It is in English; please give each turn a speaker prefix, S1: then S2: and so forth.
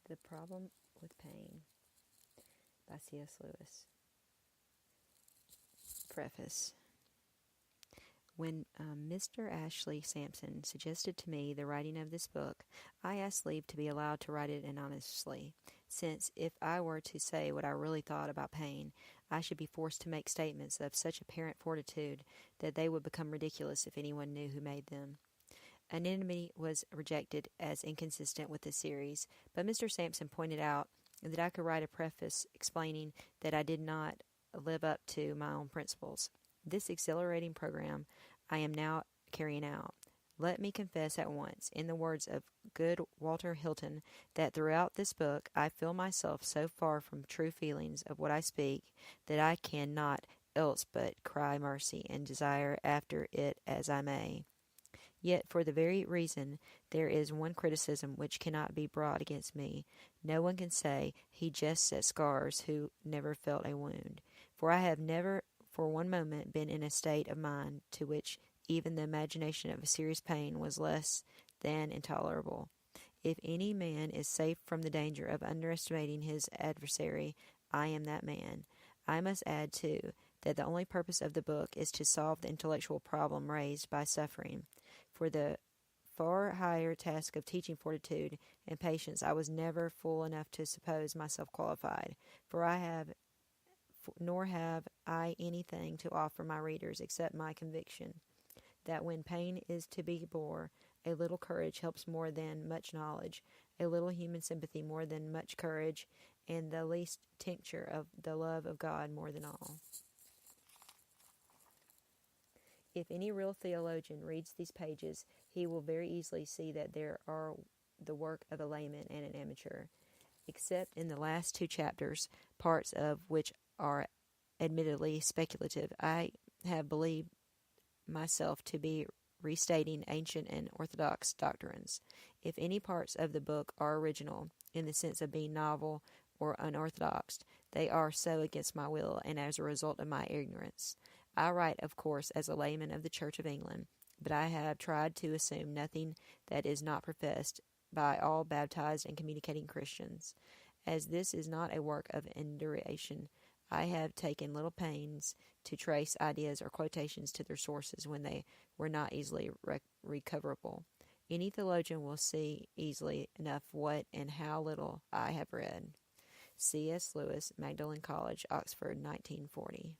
S1: The Problem with Pain by C.S. Lewis. Preface. When Mr. Ashley Sampson suggested to me the writing of this book, I asked leave to be allowed to write it anonymously, since if I were to say what I really thought about pain, I should be forced to make statements of such apparent fortitude that they would become ridiculous if anyone knew who made them. Anonymity was rejected as inconsistent with the series, but Mr. Sampson pointed out that I could write a preface explaining that I did not live up to my own principles. This exhilarating program I am now carrying out. Let me confess at once, in the words of good Walter Hilton, that throughout this book I feel myself so far from true feelings of what I speak that I cannot else but cry mercy and desire after it as I may. Yet for the very reason there is one criticism which cannot be brought against me. No one can say he jests at scars who never felt a wound, for I have never for one moment been in a state of mind to which even the imagination of a serious pain was less than intolerable. If any man is safe from the danger of underestimating his adversary, I am that man. I must add, too, that the only purpose of the book is to solve the intellectual problem raised by suffering. For the far higher task of teaching fortitude and patience I was never fool enough to suppose myself qualified, nor have I anything to offer my readers except my conviction that when pain is to be bore, a little courage helps more than much knowledge, a little human sympathy more than much courage, and the least tincture of the love of God more than all. If any real theologian reads these pages, he will very easily see that they are the work of a layman and an amateur, except in the last two chapters, parts of which are admittedly speculative. I have believed myself to be restating ancient and orthodox doctrines. If any parts of the book are original, in the sense of being novel or unorthodox, they are so against my will and as a result of my ignorance. I write, of course, as a layman of the Church of England, but I have tried to assume nothing that is not professed by all baptized and communicating Christians. As this is not a work of induration, I have taken little pains to trace ideas or quotations to their sources when they were not easily recoverable. Any theologian will see easily enough what and how little I have read. C.S. Lewis, Magdalen College, Oxford, 1940.